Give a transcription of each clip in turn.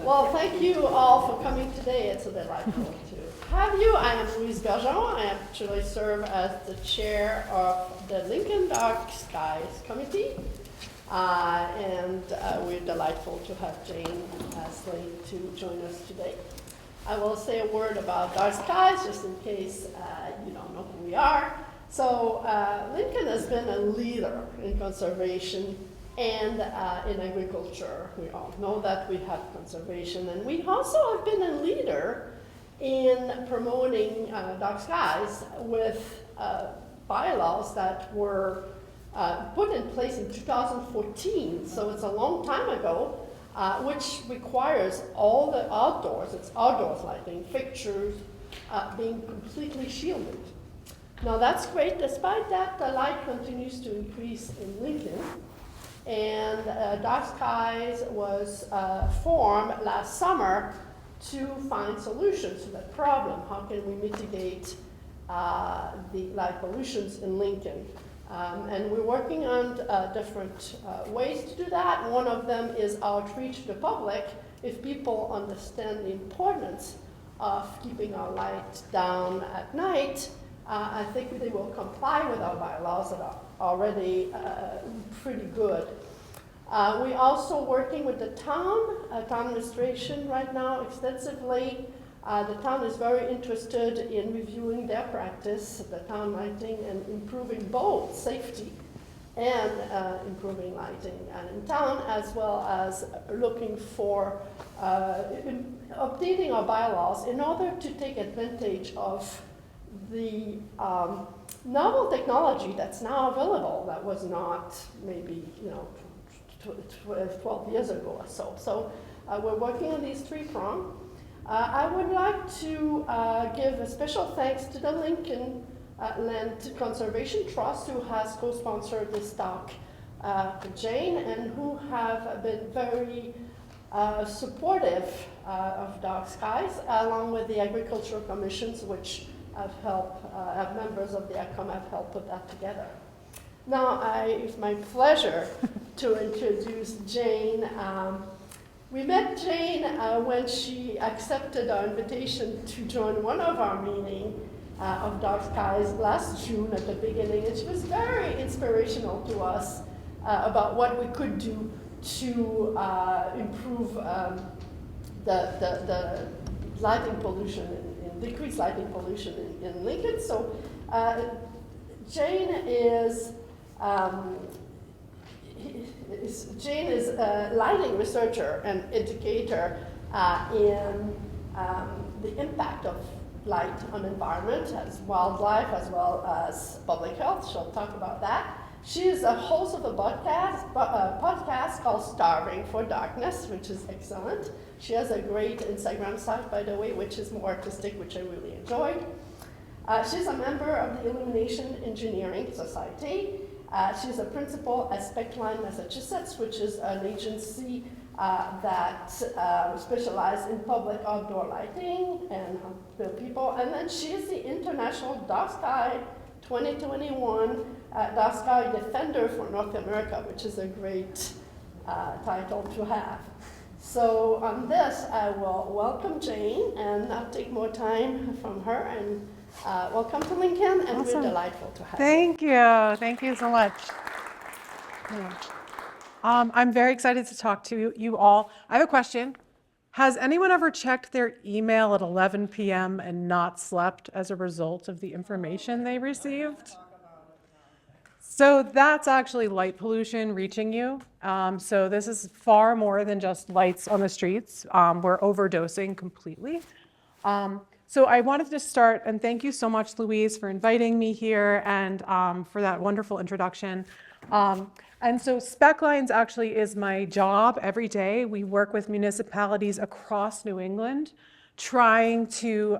Well, thank you all for coming today. It's a delightful to have you. I am Louise Bergeron. I actually serve as the chair of the Lincoln Dark Skies Committee. And we're delightful to have Jane Slade to join us today. I will say a word about dark skies just in case you don't know who we are. So Lincoln has been a leader in conservation and in agriculture. We all know that we have conservation, and we also have been a leader in promoting dark skies with bylaws that were put in place in 2014, so it's a long time ago, which requires all the outdoors, it's outdoors lighting, fixtures being completely shielded. Now that's great. Despite that, the light continues to increase in Lincoln, and Dark Skies was formed last summer to find solutions to that problem. How can we mitigate the light pollutions in Lincoln? And we're working on different ways to do that. One of them is outreach to the public. If people understand the importance of keeping our light down at night, I think they will comply with our bylaws that are already pretty good. We're also working with the town administration right now extensively. The town is very interested in reviewing their practice, the town lighting, and improving both safety and improving lighting in town, as well as looking for updating our bylaws in order to take advantage of the novel technology that's now available that was not maybe 12 years ago or so. So we're working on these three prongs. I would like to give a special thanks to the Lincoln Land Conservation Trust, who has co-sponsored this talk to Jane, and who have been very supportive of Dark Skies, along with the Agricultural Commissions, which have members of the ACCOM have helped put that together. Now, it's my pleasure to introduce Jane. We met Jane when she accepted our invitation to join one of our meetings of Dark Skies last June at the beginning, and she was very inspirational to us about what we could do to improve the lighting pollution and decrease lighting pollution in Lincoln. So Jane is a lighting researcher and educator in the impact of light on environment, as wildlife, as well as public health. She'll talk about that. She is a host of a podcast called Starving for Darkness, which is excellent. She has a great Instagram site, by the way, which is more artistic, which I really enjoyed. She's a member of the Illuminating Engineering Society. She's a principal at Spectline, Massachusetts, which is an agency that specializes in public outdoor lighting and build people. And then she is the International Dark Sky 2021 Dark Sky Defender for North America, which is a great title to have. So on this, I will welcome Jane and not take more time from her, and welcome to Lincoln, and Awesome. We're delightful to have you. Thank you so much. I'm very excited to talk to you all. I have a question. Has anyone ever checked their email at 11 p.m. and not slept as a result of the information they received? So that's actually light pollution reaching you. So this is far more than just lights on the streets. We're overdosing completely. So I wanted to start, and thank you so much, Louise, for inviting me here and for that wonderful introduction. And so Speclines actually is my job every day. We work with municipalities across New England, trying to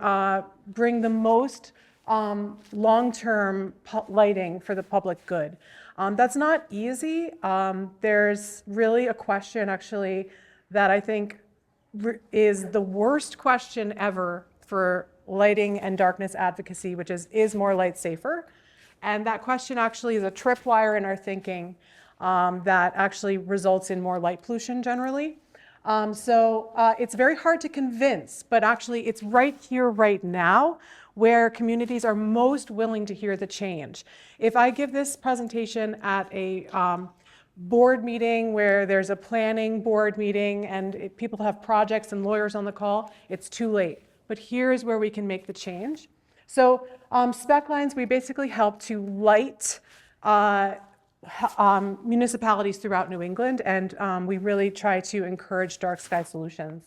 bring the most long-term lighting for the public good. That's not easy. There's really a question actually that I think is the worst question ever for lighting and darkness advocacy, which is more light safer? And that question actually is a tripwire in our thinking that actually results in more light pollution generally. It's very hard to convince, but actually it's right here, right now, where communities are most willing to hear the change. If I give this presentation at a board meeting where there's a planning board meeting and people have projects and lawyers on the call, it's too late. But here's where we can make the change. So spec lines, we basically help to light municipalities throughout New England, and we really try to encourage dark sky solutions.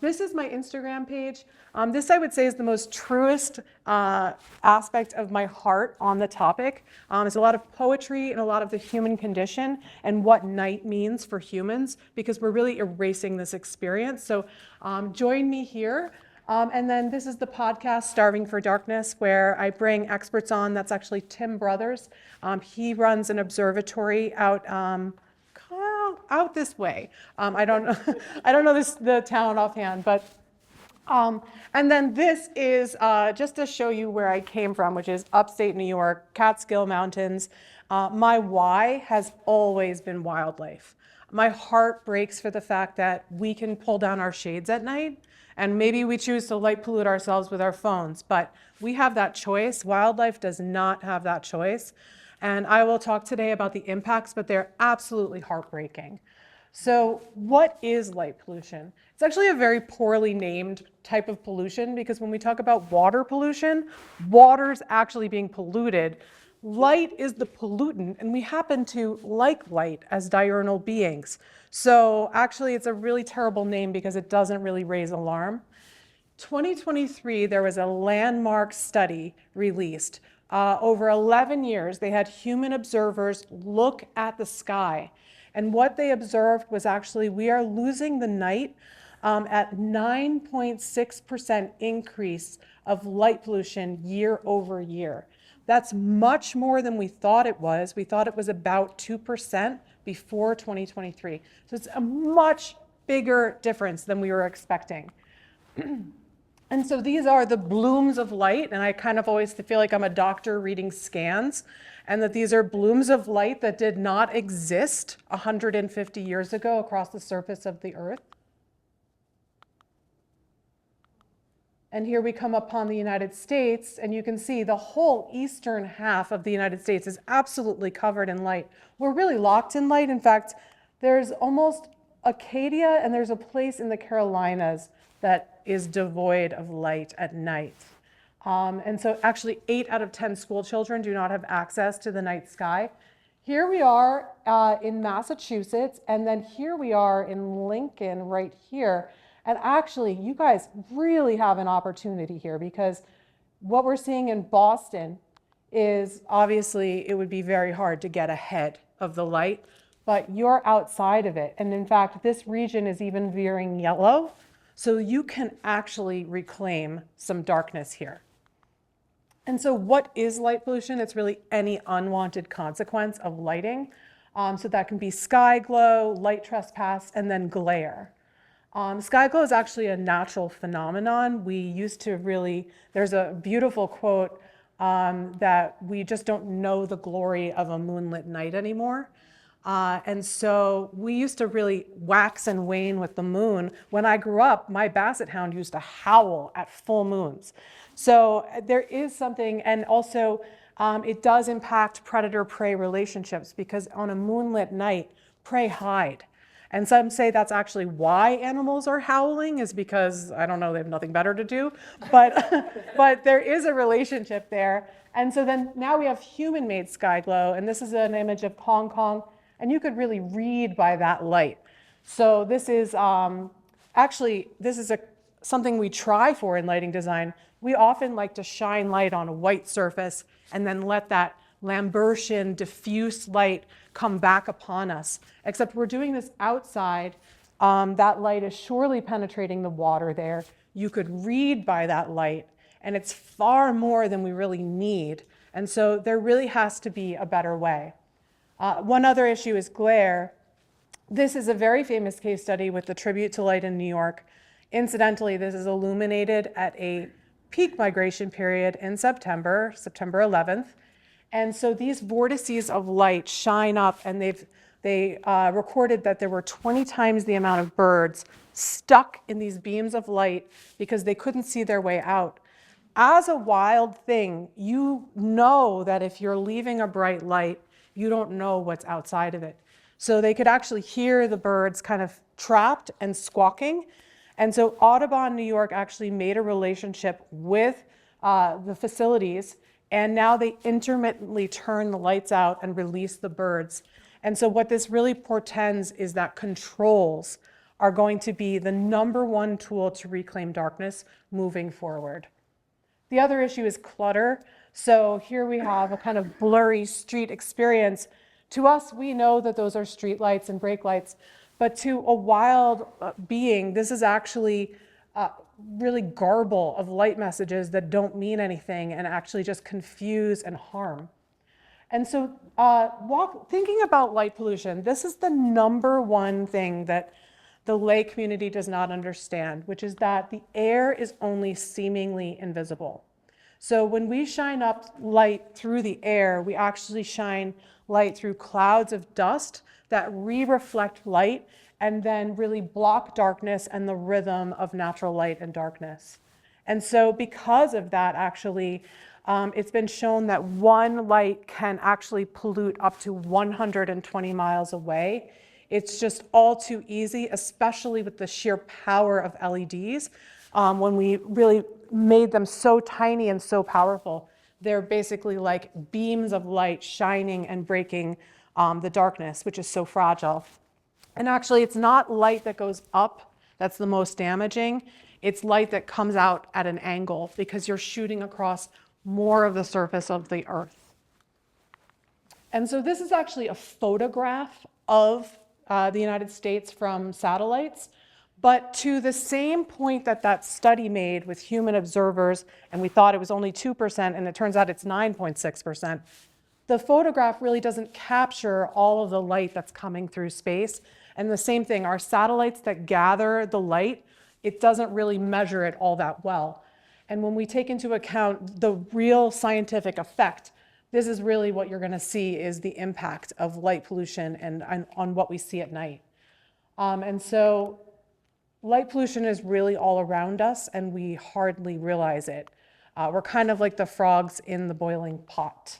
This is my Instagram page. This, I would say, is the most truest aspect of my heart on the topic. There's a lot of poetry and a lot of the human condition and what night means for humans, because we're really erasing this experience. So join me here. And then this is the podcast, Starving for Darkness, where I bring experts on. That's actually Tim Brothers. He runs an observatory out this way. I don't know, the town offhand, but and then this is just to show you where I came from, which is upstate New York, Catskill Mountains. My why has always been wildlife. My heart breaks for the fact that we can pull down our shades at night, and maybe we choose to light pollute ourselves with our phones, but we have that choice. Wildlife does not have that choice. And I will talk today about the impacts, but they're absolutely heartbreaking. So what is light pollution? It's actually a very poorly named type of pollution, because when we talk about water pollution, water's actually being polluted. Light is the pollutant, and we happen to like light as diurnal beings. So actually it's a really terrible name because it doesn't really raise alarm. 2023, there was a landmark study released. Over 11 years, they had human observers look at the sky. And what they observed was actually we are losing the night at 9.6% increase of light pollution year over year. That's much more than we thought it was. We thought it was about 2% before 2023. So it's a much bigger difference than we were expecting. And so these are the blooms of light, and I kind of always feel like I'm a doctor reading scans, and that these are blooms of light that did not exist 150 years ago across the surface of the Earth. And here we come upon the United States, and you can see the whole eastern half of the United States is absolutely covered in light. We're really locked in light. In fact, there's almost Acadia, and there's a place in the Carolinas that is devoid of light at night. And so actually 8 out of 10 school children do not have access to the night sky. Here we are in Massachusetts, and then here we are in Lincoln right here. And actually, you guys really have an opportunity here, because what we're seeing in Boston is obviously it would be very hard to get ahead of the light, but you're outside of it. And in fact, this region is even veering yellow. So you can actually reclaim some darkness here. And so what is light pollution? It's really any unwanted consequence of lighting. So that can be sky glow, light trespass, and then glare. Sky glow is actually a natural phenomenon. We used to really, there's a beautiful quote that we just don't know the glory of a moonlit night anymore. And so we used to really wax and wane with the moon. When I grew up, my basset hound used to howl at full moons. So there is something, and also it does impact predator-prey relationships, because on a moonlit night, prey hide. And some say that's actually why animals are howling, is because, I don't know, they have nothing better to do, but there is a relationship there. And so then now we have human-made sky glow, and this is an image of Hong Kong. And you could really read by that light. So this is actually, this is something we try for in lighting design. We often like to shine light on a white surface and then let that Lambertian diffuse light come back upon us. Except we're doing this outside. That light is surely penetrating the water there. You could read by that light, and it's far more than we really need. And so there really has to be a better way. One other issue is glare. This is a very famous case study with the Tribute to Light in New York. Incidentally, this is illuminated at a peak migration period in September 11th. And so these vortices of light shine up, and they've they recorded that there were 20 times the amount of birds stuck in these beams of light because they couldn't see their way out. As a wild thing, you know that if you're leaving a bright light, you don't know what's outside of it. So they could actually hear the birds kind of trapped and squawking. And so Audubon New York actually made a relationship with the facilities, and now they intermittently turn the lights out and release the birds. And so what this really portends is that controls are going to be the #1 tool to reclaim darkness moving forward. The other issue is clutter. So here we have a kind of blurry street experience. To us, we know that those are street lights and brake lights, but to a wild being, this is actually really garble of light messages that don't mean anything and actually just confuse and harm. And so thinking about light pollution, this is the #1 thing that the lay community does not understand, which is that the air is only seemingly invisible. So when we shine up light through the air, we actually shine light through clouds of dust that re-reflect light and then really block darkness and the rhythm of natural light and darkness. And so because of that, actually, it's been shown that one light can actually pollute up to 120 miles away. It's just all too easy, especially with the sheer power of LEDs. When we really made them so tiny and so powerful, they're basically like beams of light shining and breaking the darkness, which is so fragile. And actually, it's not light that goes up that's the most damaging. It's light that comes out at an angle because you're shooting across more of the surface of the Earth. And so this is actually a photograph of the United States from satellites. But to the same point that that study made with human observers, and we thought it was only 2%, and it turns out it's 9.6%, the photograph really doesn't capture all of the light that's coming through space. And the same thing, our satellites that gather the light, it doesn't really measure it all that well. And when we take into account the real scientific effect, this is really what you're going to see is the impact of light pollution and on what we see at night. And so light pollution is really all around us, and we hardly realize it. We're kind of like the frogs in the boiling pot.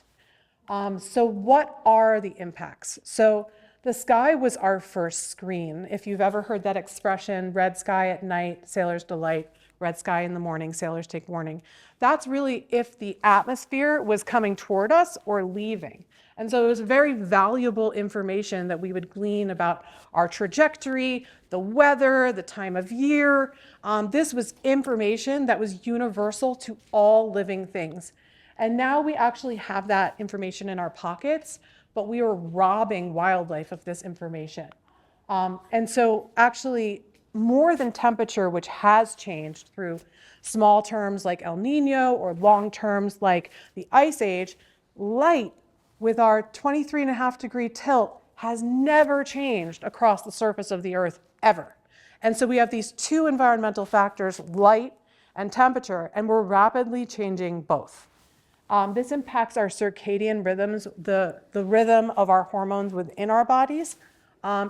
So what are the impacts? So the sky was our first screen. If you've ever heard that expression, red sky at night, sailors delight, red sky in the morning, sailors take warning. That's really if the atmosphere was coming toward us or leaving. And so it was very valuable information that we would glean about our trajectory, the weather, the time of year. This was information that was universal to all living things. And now we actually have that information in our pockets, but we are robbing wildlife of this information. And so actually, more than temperature, which has changed through small terms like El Nino or long terms like the Ice Age, light with our 23.5-degree tilt has never changed across the surface of the Earth ever. And so we have these two environmental factors, light and temperature, and we're rapidly changing both. This impacts our circadian rhythms, the rhythm of our hormones within our bodies.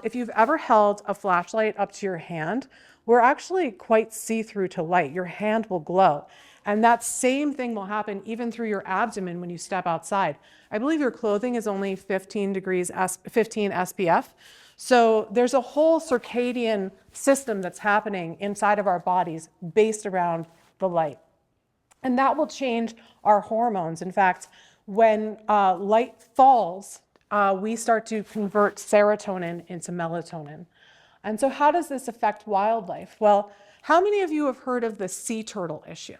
If you've ever held a flashlight up to your hand, we're actually quite see-through to light. Your hand will glow. And that same thing will happen even through your abdomen when you step outside. I believe your clothing is only 15 SPF. So there's a whole circadian system that's happening inside of our bodies based around the light. And that will change our hormones. In fact, when light falls, we start to convert serotonin into melatonin. And so how does this affect wildlife? Well, how many of you have heard of the sea turtle issue?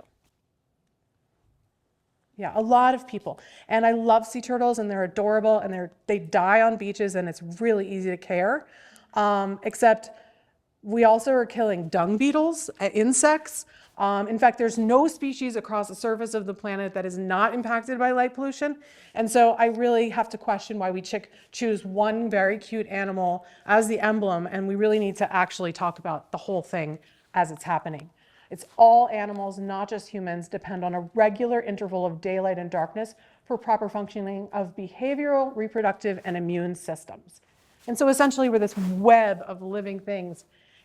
Yeah, a lot of people. And I love sea turtles, and they're adorable, and they die on beaches, and it's really easy to care. Except we also are killing dung beetles, insects. In fact, there's no species across the surface of the planet that is not impacted by light pollution. And so I really have to question why we choose one very cute animal as the emblem, and we really need to actually talk about the whole thing as it's happening. It's all animals, not just humans, depend on a regular interval of daylight and darkness for proper functioning of behavioral, reproductive, and immune systems. And so essentially we're this web of living things.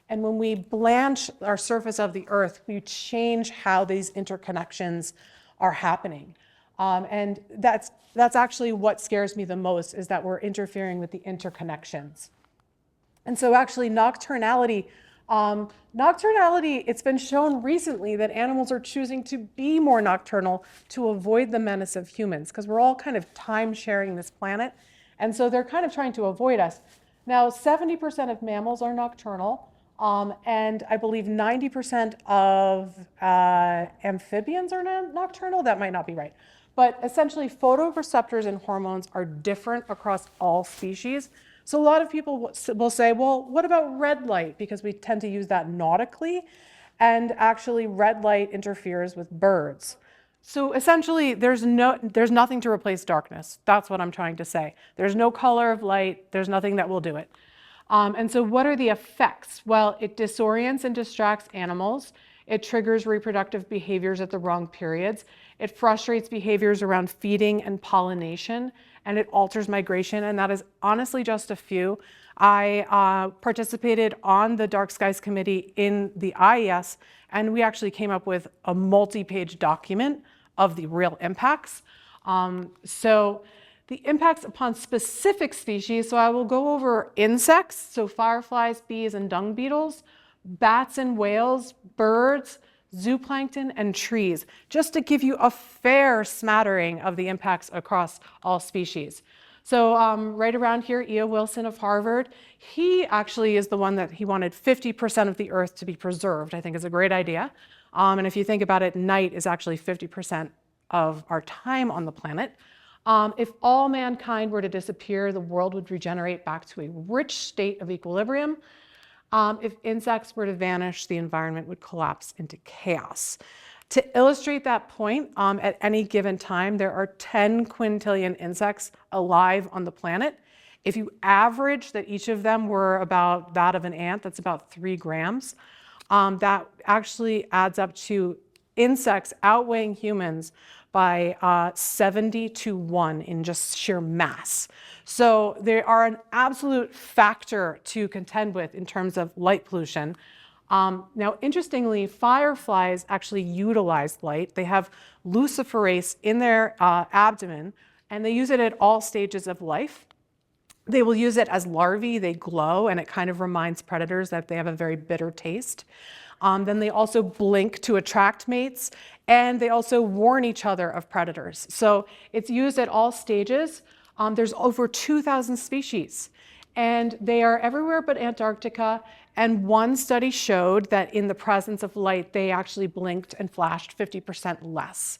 And when we blanch our surface of the earth, we change how these interconnections are happening. And that's actually what scares me the most, is that we're interfering with the interconnections. And so actually nocturnality, it's been shown recently that animals are choosing to be more nocturnal to avoid the menace of humans, because we're all kind of time sharing this planet. And so they're kind of trying to avoid us. Now, 70% of mammals are nocturnal, and I believe 90% of amphibians are nocturnal. That might not be right. But essentially, photoreceptors and hormones are different across all species. So a lot of people will say, well, what about red light? Because we tend to use that nautically, and actually red light interferes with birds. So essentially, there's nothing to replace darkness. That's what I'm trying to say. There's no color of light. There's nothing that will do it. And so what are the effects? Well, it disorients and distracts animals. It triggers reproductive behaviors at the wrong periods. It frustrates behaviors around feeding and pollination, and it alters migration. And that is honestly just a few. I participated on the Dark Skies Committee in the IES, and we actually came up with a multi-page document of the real impacts. So the impacts upon specific species, so I will go over insects, so fireflies, bees, and dung beetles, bats and whales, birds, zooplankton, and trees, just to give you a fair smattering of the impacts across all species. So right around here, E.O. Wilson of Harvard, he actually is the one that he wanted 50% of the earth to be preserved. I think is a great idea. And if you think about it, night is actually 50% of our time on the planet. If all mankind were to disappear, the world would regenerate back to a rich state of equilibrium. If insects were to vanish, the environment would collapse into chaos. To illustrate that point, at any given time, there are 10 quintillion insects alive on the planet. If you average that each of them were about that of an ant, that's about 3 grams, that actually adds up to insects outweighing humans by 70 to 1 in just sheer mass. So they are an absolute factor to contend with in terms of light pollution. Now, interestingly, fireflies actually utilize light. They have luciferase in their abdomen, and they use it at all stages of life. They will use it as larvae. They glow, and it kind of reminds predators that they have a very bitter taste. Then they also blink to attract mates, and they also warn each other of predators. So it's used at all stages. There's over 2,000 species, and they are everywhere but Antarctica. And one study showed that in the presence of light, they actually blinked and flashed 50% less.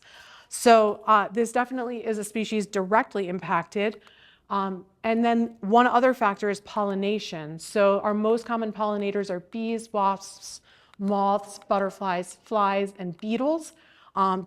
So this definitely is a species directly impacted. And then one other factor is pollination. So our most common pollinators are bees, wasps, moths, butterflies, flies, and beetles.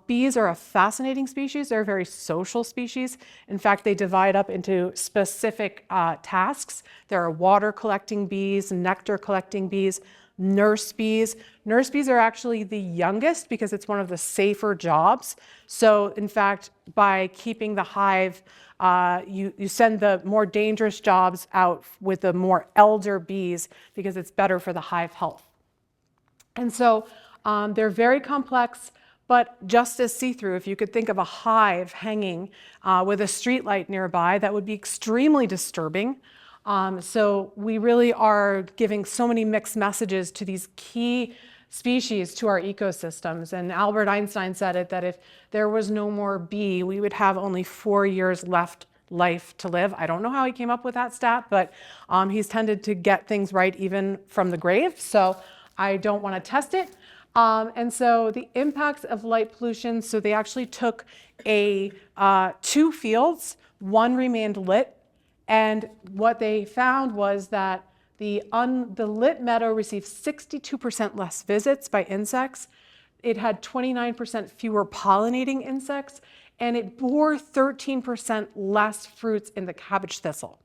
Bees are a fascinating species. They're a very social species. In fact, they divide up into specific tasks. There are water collecting bees, nectar collecting bees, nurse bees. Nurse bees are actually the youngest because it's one of the safer jobs. So in fact, by keeping the hive, you send the more dangerous jobs out with the more elder bees because it's better for the hive health. And so they're very complex, but just as see-through. If you could think of a hive hanging with a street light nearby, that would be extremely disturbing. So we really are giving so many mixed messages to these key species to our ecosystems. And Albert Einstein said it, that if there was no more bee, we would have only 4 years left life to live. I don't know how he came up with that stat, but he's tended to get things right even from the grave. So I don't want to test it. And so the impacts of light pollution, so they actually took 2 fields, one remained lit, and what they found was that the lit meadow received 62% less visits by insects. It had 29% fewer pollinating insects, and it bore 13% less fruits in the cabbage thistle.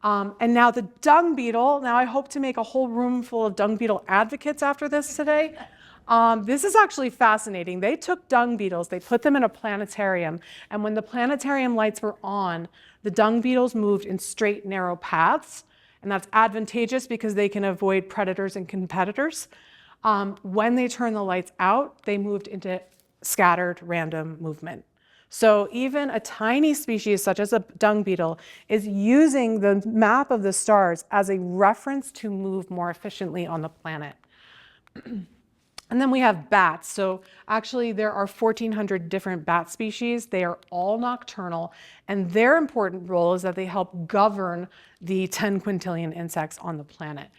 And now the dung beetle, now I hope to make a whole room full of dung beetle advocates after this today. This is actually fascinating. They took dung beetles, they put them in a planetarium, and when the planetarium lights were on, the dung beetles moved in straight, narrow paths. And that's advantageous because they can avoid predators and competitors. When they turn the lights out, they moved into scattered random movement. So even a tiny species such as a dung beetle is using the map of the stars as a reference to move more efficiently on the planet. And then we have bats. So actually there are 1,400 different bat species. They are all nocturnal, and their important role is that they help govern the 10 quintillion insects on the planet.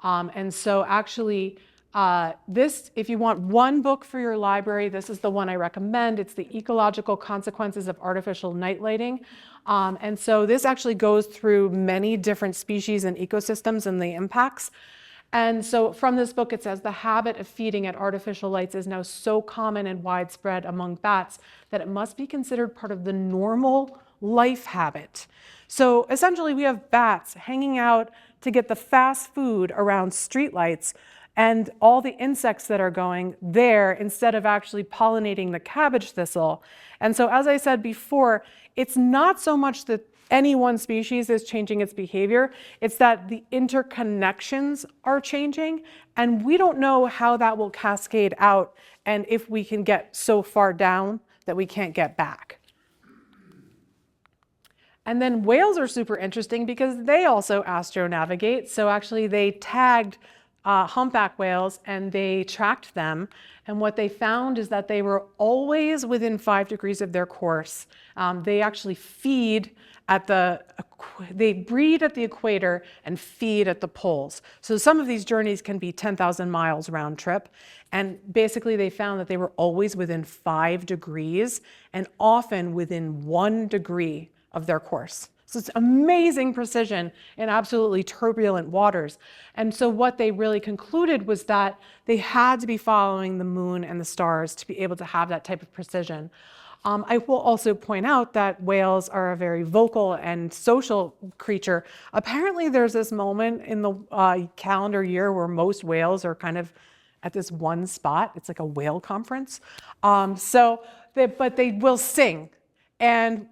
And so actually if you want one book for your library, this is the one I recommend. It's The Ecological Consequences of Artificial Night Lighting. And so this actually goes through many different species and ecosystems and the impacts. And so from this book, it says the habit of feeding at artificial lights is now so common and widespread among bats that it must be considered part of the normal life habit. So essentially we have bats hanging out to get the fast food around streetlights and all the insects that are going there instead of actually pollinating the cabbage thistle. And so as I said before, it's not so much that any one species is changing its behavior, it's that the interconnections are changing, and we don't know how that will cascade out and if we can get so far down that we can't get back. And then whales are super interesting because they also astronavigate. So actually they tagged humpback whales and they tracked them. And what they found is that they were always within 5 degrees of their course. They actually they breed at the equator and feed at the poles. So some of these journeys can be 10,000 miles round trip. And basically they found that they were always within 5 degrees and often within 1 degree of their course. So it's amazing precision in absolutely turbulent waters. And so what they really concluded was that they had to be following the moon and the stars to be able to have that type of precision. I will also point out that whales are a very vocal and social creature. Apparently there's this moment in the calendar year where most whales are kind of at this one spot. It's like a whale conference. But they will sing. And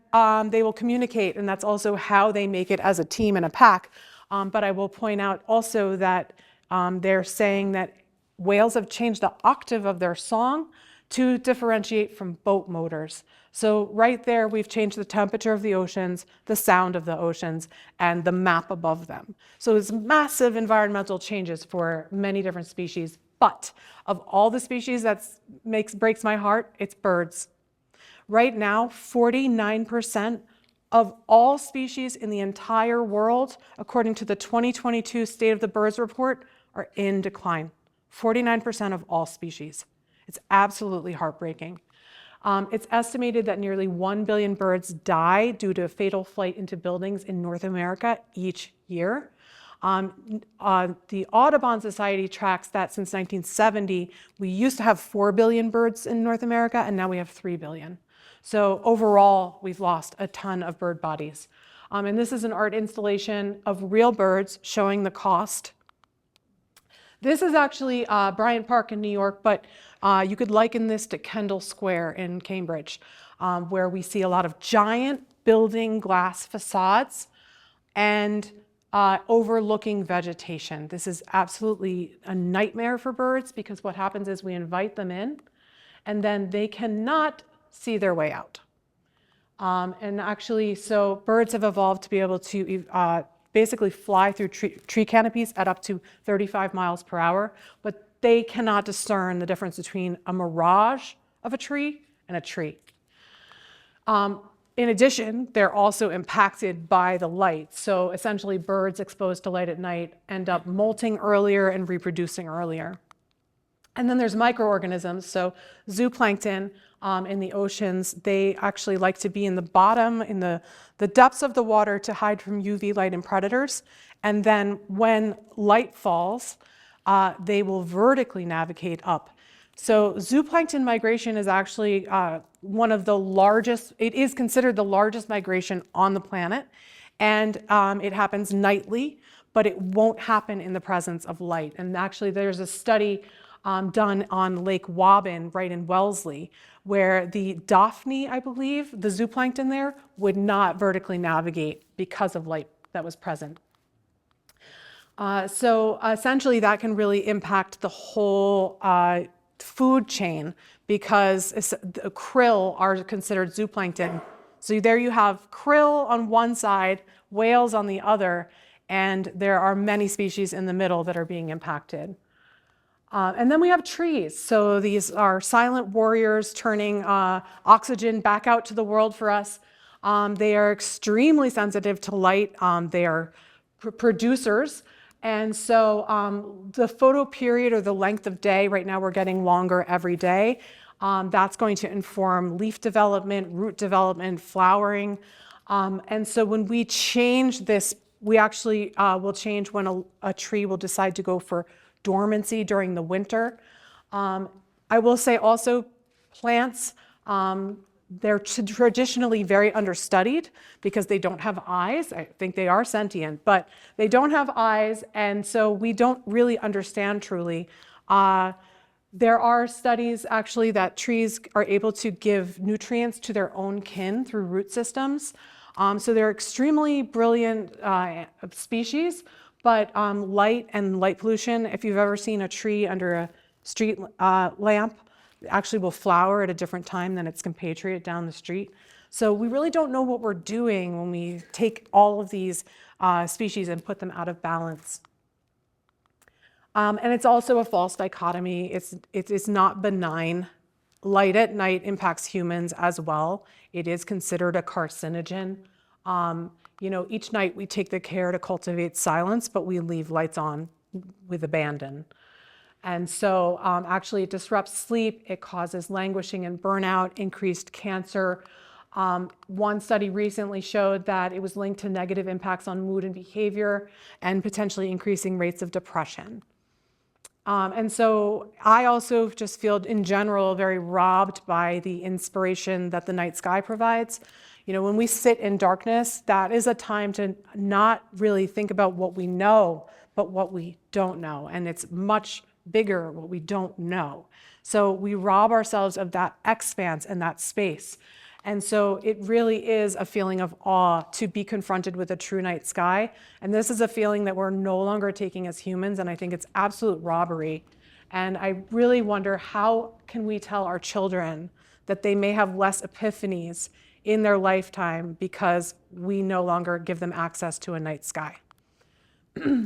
they will communicate, and that's also how they make it as a team and a pack. But I will point out also that they're saying that whales have changed the octave of their song to differentiate from boat motors. So right there, we've changed the temperature of the oceans, the sound of the oceans, and the map above them. So it's massive environmental changes for many different species. But of all the species that breaks my heart, it's birds. Right now, 49% of all species in the entire world, according to the 2022 State of the Birds report, are in decline. 49% of all species. It's absolutely heartbreaking. It's estimated that nearly 1 billion birds die due to fatal flight into buildings in North America each year. The Audubon Society tracks that since 1970, we used to have 4 billion birds in North America, and now we have 3 billion. So overall, we've lost a ton of bird bodies. And this is an art installation of real birds showing the cost. This is actually Bryant Park in New York, but you could liken this to Kendall Square in Cambridge, where we see a lot of giant building glass facades and overlooking vegetation. This is absolutely a nightmare for birds because what happens is we invite them in and then they cannot see their way out. And actually, so birds have evolved to be able to basically fly through tree canopies at up to 35 miles per hour, but they cannot discern the difference between a mirage of a tree and a tree. In addition, they're also impacted by the light. So essentially, birds exposed to light at night end up molting earlier and reproducing earlier. And then there's microorganisms. So zooplankton in the oceans, they actually like to be in the bottom, in the depths of the water to hide from UV light and predators. And then when light falls, they will vertically navigate up. So zooplankton migration is actually one of the largest, it is considered the largest migration on the planet. And it happens nightly, but it won't happen in the presence of light. And actually there's a study done on Lake Waban, right in Wellesley, where the Daphne, I believe, the zooplankton there, would not vertically navigate because of light that was present. So essentially that can really impact the whole food chain because the krill are considered zooplankton. So there you have krill on one side, whales on the other, and there are many species in the middle that are being impacted. And then we have trees. So these are silent warriors turning oxygen back out to the world for us. They are extremely sensitive to light. They are producers. And so the photo period or the length of day, right now we're getting longer every day. That's going to inform leaf development, root development, flowering. And so when we change this, we actually will change when a tree will decide to go for dormancy during the winter. I will say also plants, they're traditionally very understudied because they don't have eyes. I think they are sentient, but they don't have eyes, and so we don't really understand truly. There are studies actually that trees are able to give nutrients to their own kin through root systems. So they're extremely brilliant species, but light and light pollution, if you've ever seen a tree under a street lamp, actually will flower at a different time than its compatriot down the street. So we really don't know what we're doing when we take all of these species and put them out of balance. And it's also a false dichotomy. It is not benign. Light at night impacts humans as well. It is considered a carcinogen. Each night we take the care to cultivate silence, but we leave lights on with abandon. And so actually it disrupts sleep, it causes languishing and burnout, increased cancer. One study recently showed that it was linked to negative impacts on mood and behavior and potentially increasing rates of depression. And so I also just feel in general very robbed by the inspiration that the night sky provides. When we sit in darkness, that is a time to not really think about what we know, but what we don't know. And it's much bigger what we don't know. So we rob ourselves of that expanse and that space. And so it really is a feeling of awe to be confronted with a true night sky. And this is a feeling that we're no longer taking as humans, and I think it's absolute robbery. And I really wonder, how can we tell our children that they may have less epiphanies in their lifetime because we no longer give them access to a night sky?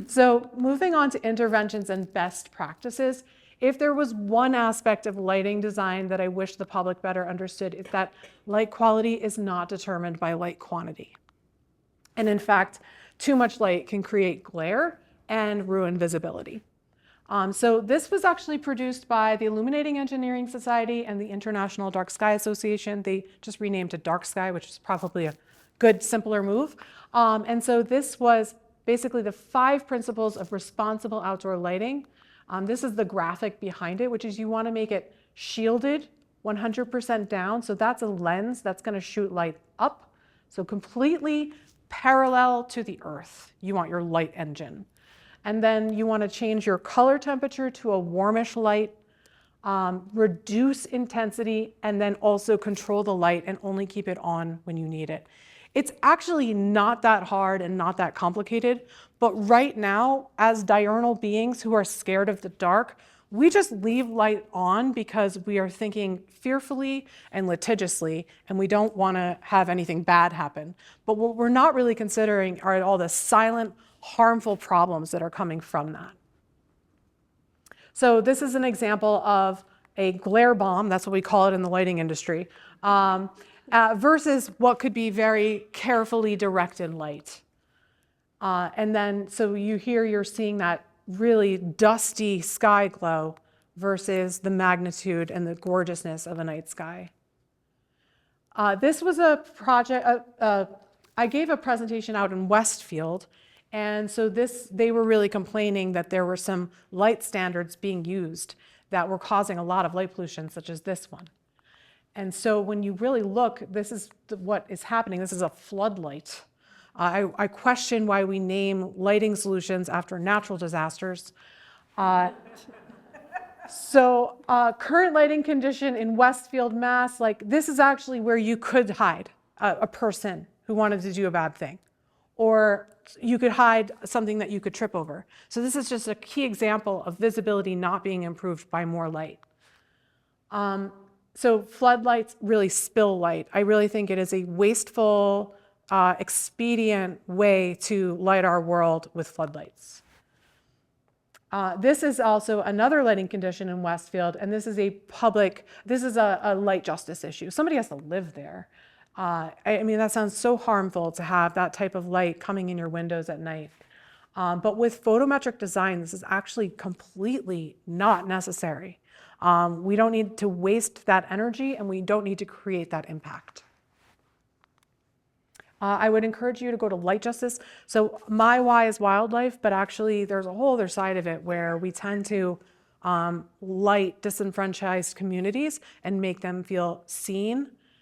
So moving on to interventions and best practices, if there was one aspect of lighting design that I wish the public better understood, it's that light quality is not determined by light quantity. And in fact, too much light can create glare and ruin visibility. So this was actually produced by the Illuminating Engineering Society and the International Dark Sky Association. They just renamed it Dark Sky, which is probably a good, simpler move. And so this was basically the 5 principles of responsible outdoor lighting. This is the graphic behind it, which is you want to make it shielded 100% down. So that's a lens that's going to shoot light up. So completely parallel to the earth. You want your light engine. And then you want to change your color temperature to a warmish light, reduce intensity, and then also control the light and only keep it on when you need it. It's actually not that hard and not that complicated, but right now, as diurnal beings who are scared of the dark, we just leave light on because we are thinking fearfully and litigiously, and we don't want to have anything bad happen. But what we're not really considering are all the silent, harmful problems that are coming from that. So this is an example of a glare bomb, that's what we call it in the lighting industry, versus what could be very carefully directed light. And then, so you're seeing that really dusty sky glow versus the magnitude and the gorgeousness of a night sky. This was a project, I gave a presentation out in Westfield, and so they were really complaining that there were some light standards being used that were causing a lot of light pollution, such as this one. And so when you really look, this is what is happening. This is a floodlight. I question why we name lighting solutions after natural disasters. So current lighting condition in Westfield, Mass, this is actually where you could hide a person who wanted to do a bad thing. or you could hide something that you could trip over. So this is just a key example of visibility not being improved by more light. So floodlights really spill light. I really think it is a wasteful, expedient way to light our world with floodlights. This is also another lighting condition in Westfield, and this is a light justice issue. Somebody has to live there. I mean, that sounds so harmful to have that type of light coming in your windows at night. But with photometric design, this is actually completely not necessary. We don't need to waste that energy, and we don't need to create that impact. I would encourage you to go to light justice. So my why is wildlife, but actually there's a whole other side of it where we tend to light disenfranchised communities and make them feel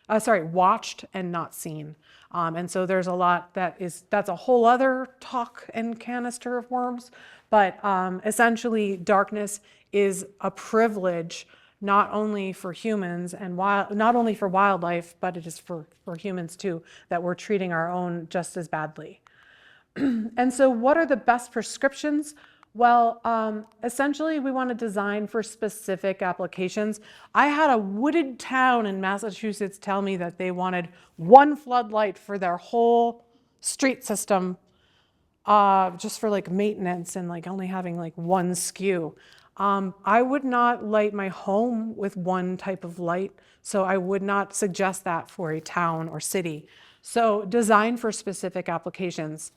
watched and not seen. And so there's a lot that's a whole other talk and canister of worms, but essentially darkness is a privilege not only for humans and not only for wildlife, but it is for humans too, that we're treating our own just as badly. And so what are the best prescriptions? Well, essentially we want to design for specific applications. I had a wooded town in Massachusetts tell me that they wanted one floodlight for their whole street system, just for like maintenance and like only having like one skew. I would not light my home with one type of light, so I would not suggest that for a town or city. So design for specific applications.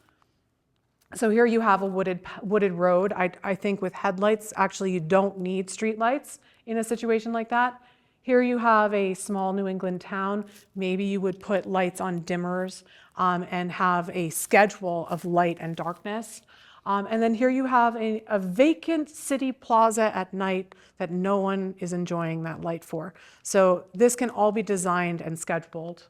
So here you have a wooded road. I think with headlights, actually you don't need street lights in a situation like that. Here you have a small New England town. Maybe you would put lights on dimmers and have a schedule of light and darkness. And then here you have a vacant city plaza at night that no one is enjoying that light for. So this can all be designed and scheduled.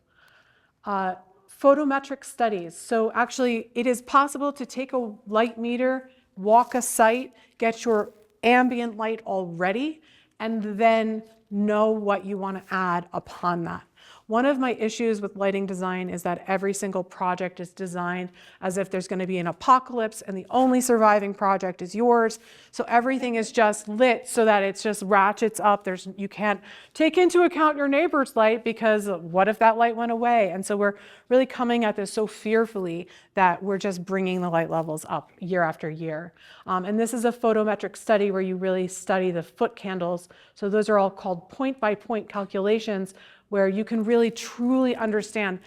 Photometric studies. So actually it is possible to take a light meter, walk a site, get your ambient light already, and then know what you want to add upon that. One of my issues with lighting design is that every single project is designed as if there's going to be an apocalypse and the only surviving project is yours. So everything is just lit so that it's just ratchets up. You can't take into account your neighbor's light because what if that light went away? And so we're really coming at this so fearfully that we're just bringing the light levels up year after year. And this is a photometric study where you really study the foot candles. So those are all called point-by-point calculations, where you can really truly understand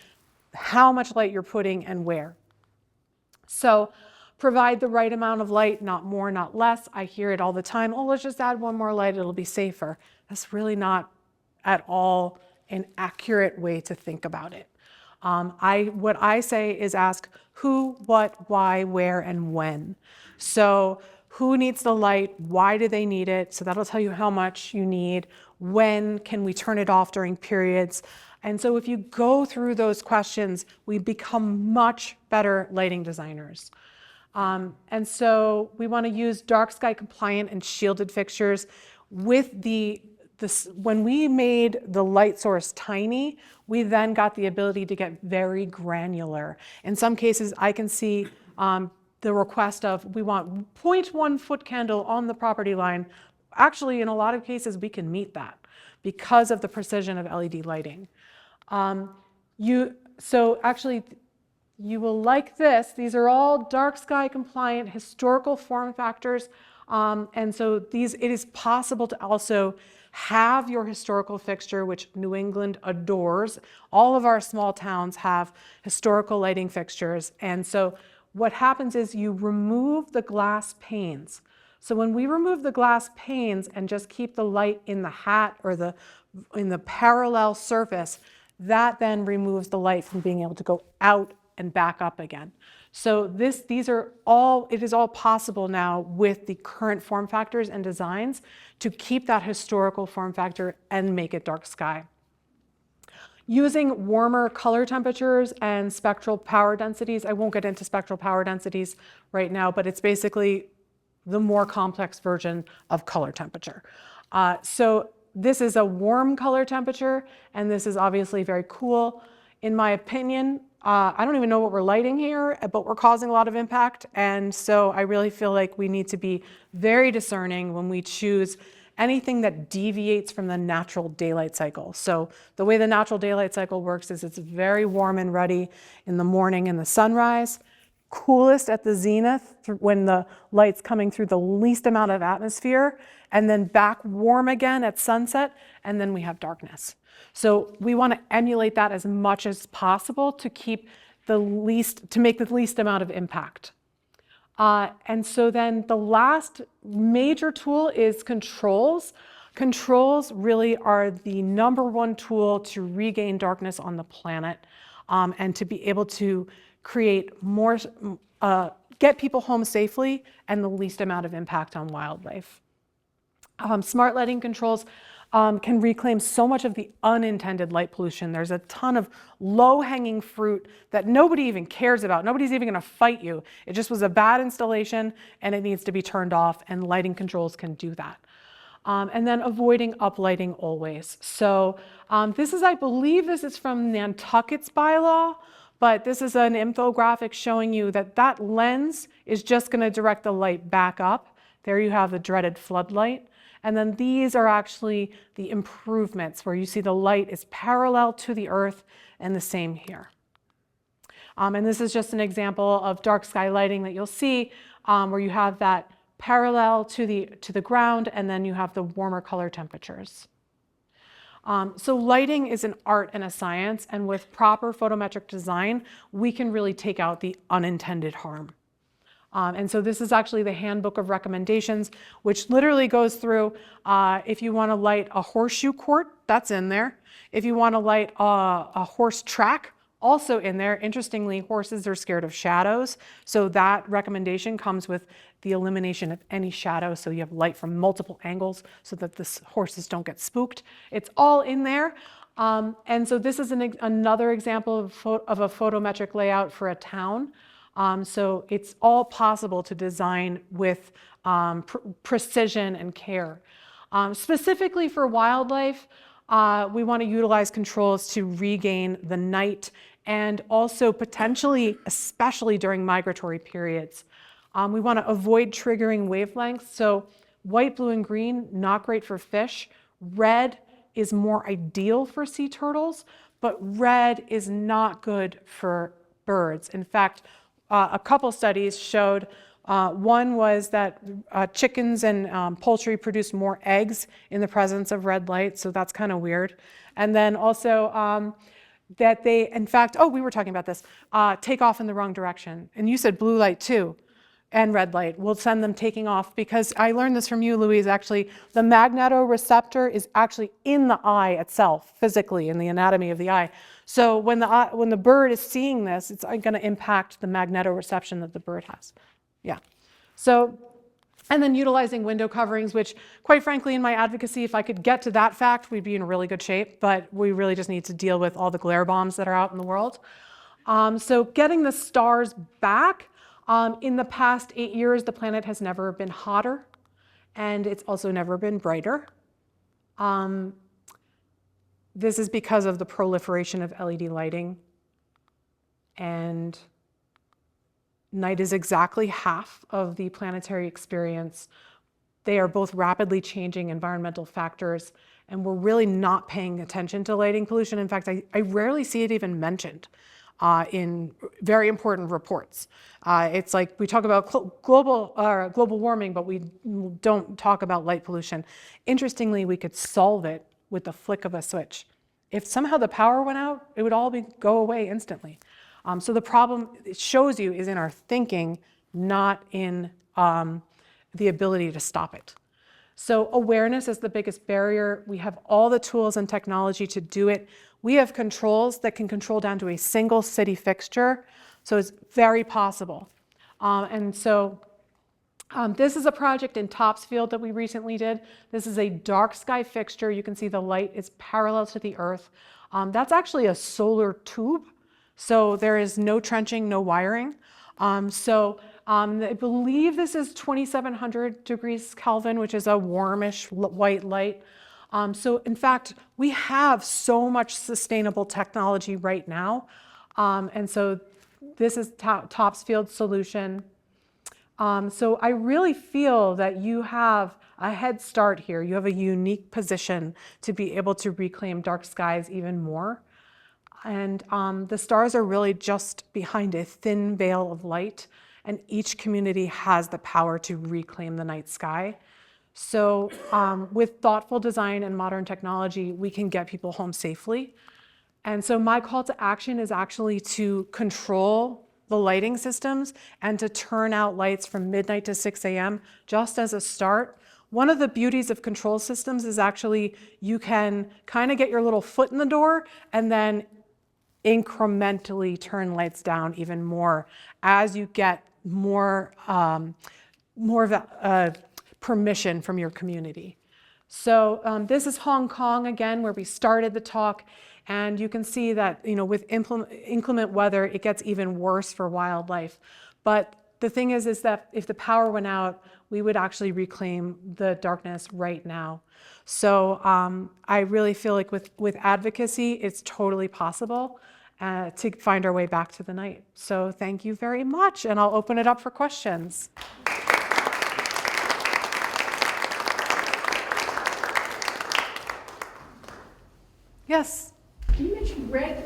how much light you're putting and where. So provide the right amount of light, not more, not less. I hear it all the time. Oh, let's just add one more light, it'll be safer. That's really not at all an accurate way to think about it. What I say is ask who, what, why, where, and when. So who needs the light? Why do they need it? So that'll tell you how much you need. When can we turn it off during periods? And so if you go through those questions, we become much better lighting designers. And so we want to use dark sky compliant and shielded fixtures. With when we made the light source tiny, we then got the ability to get very granular. In some cases, I can see the request of, we want 0.1 foot candle on the property line. Actually, in a lot of cases, we can meet that because of the precision of LED lighting. So actually, you will like this. These are all dark sky compliant historical form factors. And so it is possible to also have your historical fixture, which New England adores. All of our small towns have historical lighting fixtures. And so what happens is you remove the glass panes. So when we remove the glass panes and just keep the light in the hat or in the parallel surface, that then removes the light from being able to go out and back up again. So it is all possible now with the current form factors and designs to keep that historical form factor and make it dark sky. Using warmer color temperatures and spectral power densities. I won't get into spectral power densities right now, but it's basically the more complex version of color temperature. So this is a warm color temperature, and this is obviously very cool. In my opinion, I don't even know what we're lighting here, but we're causing a lot of impact. And so I really feel like we need to be very discerning when we choose anything that deviates from the natural daylight cycle. So the way the natural daylight cycle works is it's very warm and ruddy in the morning and the sunrise, coolest at the zenith when the light's coming through the least amount of atmosphere, and then back warm again at sunset, and then we have darkness. So we want to emulate that as much as possible to keep to make the least amount of impact. And so then the last major tool is controls. Controls really are the #1 tool to regain darkness on the planet, and to be able to create more, get people home safely and the least amount of impact on wildlife. Smart lighting controls can reclaim so much of the unintended light pollution. There's a ton of low-hanging fruit that nobody even cares about. Nobody's even going to fight you. It just was a bad installation and it needs to be turned off, and lighting controls can do that. And then avoiding uplighting always. So I believe this is from Nantucket's bylaw, but this is an infographic showing you that that lens is just going to direct the light back up. There you have the dreaded floodlight. And then these are actually the improvements where you see the light is parallel to the earth, and the same here. And this is just an example of dark sky lighting that you'll see where you have that parallel to the ground, and then you have the warmer color temperatures. So lighting is an art and a science, and with proper photometric design, we can really take out the unintended harm. And so this is actually the handbook of recommendations, which literally goes through if you want to light a horseshoe court, that's in there. If you want to light a horse track, also in there. Interestingly, horses are scared of shadows, so that recommendation comes with the elimination of any shadow, so you have light from multiple angles so that the horses don't get spooked. It's all in there. And so this is another example of a photometric layout for a town. So it's all possible to design with precision and care. Specifically for wildlife, we want to utilize controls to regain the night, and also potentially, especially during migratory periods. We want to avoid triggering wavelengths. So white, blue, and green, not great for fish. Red is more ideal for sea turtles, but red is not good for birds. In fact, a couple studies showed, one was that chickens and poultry produce more eggs in the presence of red light, so that's kind of weird. And then also that they, in fact, we were talking about this, take off in the wrong direction. And you said blue light too, and red light. We'll send them taking off, because I learned this from you, Louise, actually. The magnetoreceptor is actually in the eye itself, physically, in the anatomy of the eye. So when the bird is seeing this, it's going to impact the magnetoreception that the bird has. Yeah. So, and then utilizing window coverings, which quite frankly in my advocacy, if I could get to that fact, we'd be in really good shape, but we really just need to deal with all the glare bombs that are out in the world. So getting the stars back, in the past 8 years, the planet has never been hotter, and it's also never been brighter. This is because of the proliferation of LED lighting, and night is exactly half of the planetary experience. They are both rapidly changing environmental factors, and we're really not paying attention to lighting pollution. In fact, I rarely see it even mentioned in very important reports. It's like we talk about global warming, but we don't talk about light pollution. Interestingly, we could solve it with the flick of a switch. If somehow the power went out, it would all go away instantly. So the problem, it shows you, is in our thinking, not in the ability to stop it. So awareness is the biggest barrier. We have all the tools and technology to do it. We have controls that can control down to a single city fixture. So it's very possible. And so this is a project in Topsfield that we recently did. This is a dark sky fixture. You can see the light is parallel to the earth. That's actually a solar tube. So there is no trenching, no wiring. I believe this is 2700 degrees Kelvin, which is a warmish white light. So in fact, we have so much sustainable technology right now. And so this is Topsfield's solution. So I really feel that you have a head start here. You have a unique position to be able to reclaim dark skies even more. And the stars are really just behind a thin veil of light, and each community has the power to reclaim the night sky. So with thoughtful design and modern technology, we can get people home safely. And so my call to action is actually to control the lighting systems and to turn out lights from midnight to 6 a.m. just as a start. One of the beauties of control systems is actually you can kind of get your little foot in the door and then incrementally turn lights down even more as you get more of a permission from your community. So this is Hong Kong again, where we started the talk. And you can see that, with inclement weather, it gets even worse for wildlife. But the thing is that if the power went out, we would actually reclaim the darkness right now. So I really feel like with advocacy, it's totally possible to find our way back to the night. So thank you very much, and I'll open it up for questions. Yes. You mentioned red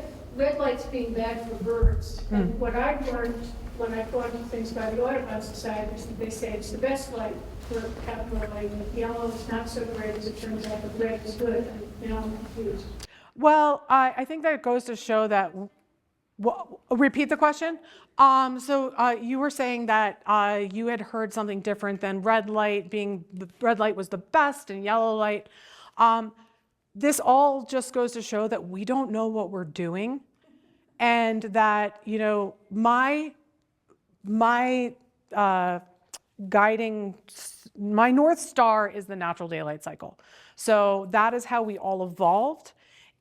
lights being bad for birds. And what I've learned when I've gone to things by the Audubon Society is that they say it's the best light for outdoor lighting. Yellow is not so great as it turns out, but red is good. And I'm confused. Well, I think that goes to show that. Repeat the question. So you were saying that you had heard something different than red light was the best and yellow light. This all just goes to show that we don't know what we're doing, and that my North Star is the natural daylight cycle. So that is how we all evolved.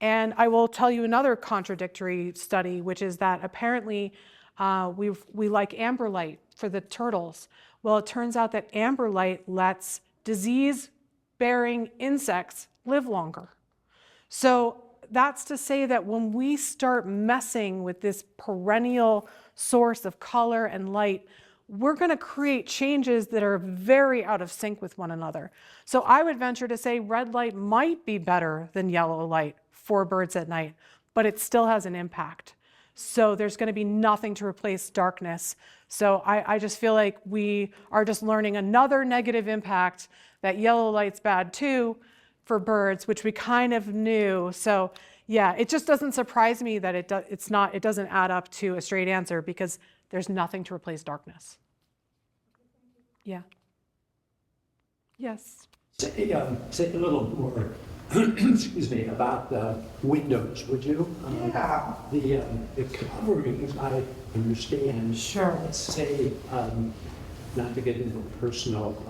And I will tell you another contradictory study, which is that apparently we like amber light for the turtles. Well, it turns out that amber light lets disease-bearing insects live longer. So that's to say that when we start messing with this perennial source of color and light, we're going to create changes that are very out of sync with one another. So I would venture to say red light might be better than yellow light for birds at night, but it still has an impact. So there's going to be nothing to replace darkness. So I just feel like we are just learning another negative impact, that yellow light's bad too for birds, which we kind of knew. So yeah, it just doesn't surprise me that it doesn't add up to a straight answer, because there's nothing to replace darkness. Yeah. Yes. Say a little more, excuse me, about the windows, would you? Yeah. The coverings, I understand. Sure. Let's say, not to get into personal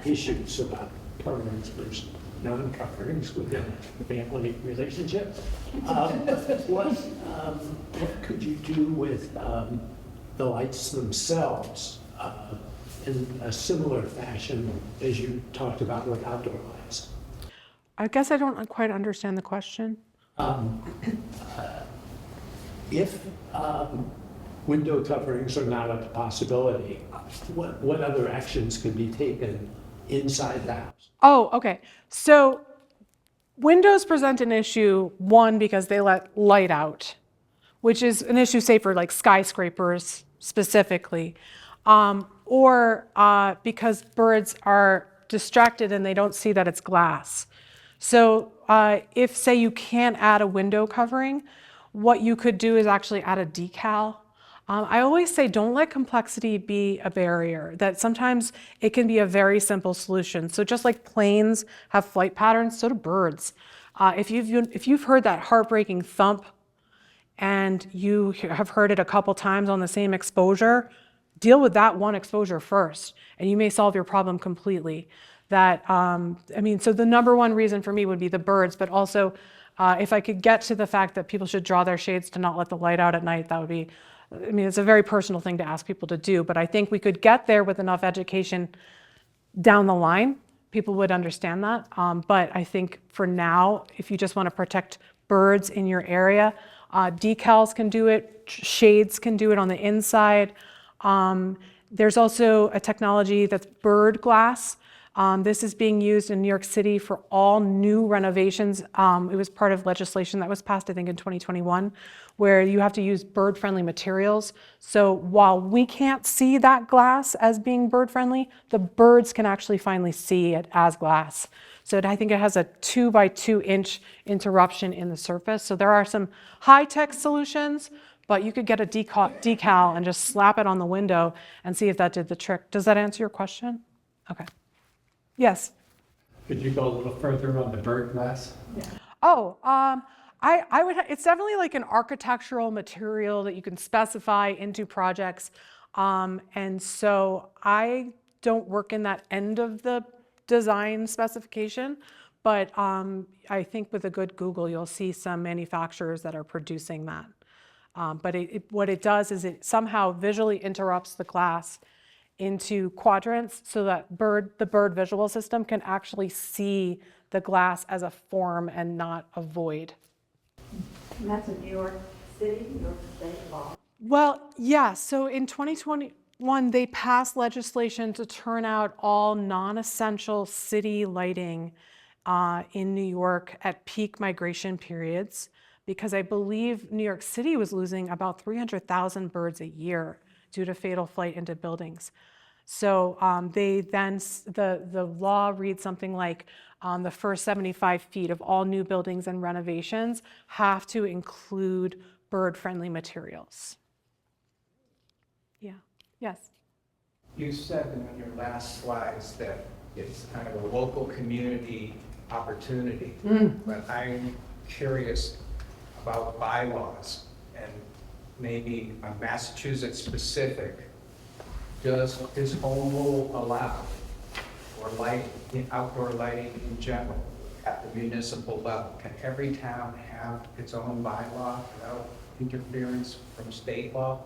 issues about coverings versus non-coverings within a family relationship. What could you do with the lights themselves in a similar fashion as you talked about with outdoor lights? I guess I don't quite understand the question. If window coverings are not a possibility, what other actions can be taken inside the house? Oh, okay. So windows present an issue, one, because they let light out, which is an issue, say, for like skyscrapers specifically, or because birds are distracted and they don't see that it's glass. So if, say, you can't add a window covering, what you could do is actually add a decal. I always say don't let complexity be a barrier, that sometimes it can be a very simple solution. So just like planes have flight patterns, so do birds. If you've heard that heartbreaking thump and you have heard it a couple times on the same exposure, deal with that one exposure first, and you may solve your problem completely. So the number one reason for me would be the birds, but also if I could get to the fact that people should draw their shades to not let the light out at night, that would be, it's a very personal thing to ask people to do, but I think we could get there with enough education down the line. People would understand that. But I think for now, if you just want to protect birds in your area, Decals can do it, shades can do it on the inside. There's also a technology that's bird glass. This is being used in New York City for all new renovations. It was part of legislation that was passed, I think, in 2021, where you have to use bird-friendly materials. So while we can't see that glass as being bird-friendly, the birds can actually finally see it as glass. So I think it has a 2 by 2 inch interruption in the surface. So there are some high-tech solutions, but you could get a decal and just slap it on the window and see if that did the trick. Does that answer your question? Okay. Yes. Could you go a little further on the bird glass? Oh, I would. It's definitely like an architectural material that you can specify into projects, and so I don't work in that end of the design specification, but I think with a good Google, you'll see some manufacturers that are producing that. But what it does is it somehow visually interrupts the glass into quadrants so that the bird visual system can actually see the glass as a form and not a void. And that's a New York City, New York State law. Well, yeah, so in 2021, they passed legislation to turn out all non-essential city lighting in New York at peak migration periods, because I believe New York City was losing about 300,000 birds a year due to fatal flight into buildings. So the law reads something like the first 75 feet of all new buildings and renovations have to include bird-friendly materials. Yeah, yes. You said in your last slides that it's kind of a local community opportunity, but I'm curious about bylaws and maybe a Massachusetts specific. Is home rule allowed, or outdoor lighting in general at the municipal level? Can every town have its own bylaw without interference from state law?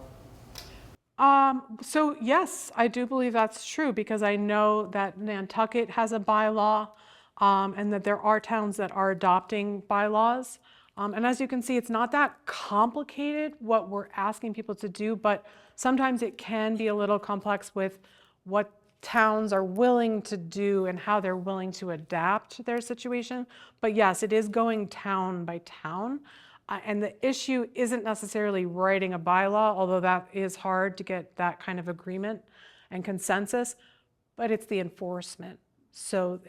So yes, I do believe that's true, because I know that Nantucket has a bylaw, and that there are towns that are adopting bylaws. And as you can see, it's not that complicated what we're asking people to do, but sometimes it can be a little complex with what towns are willing to do and how they're willing to adapt their situation. But yes, it is going town by town. And the issue isn't necessarily writing a bylaw, although that is hard to get that kind of agreement and consensus, but it's the enforcement. So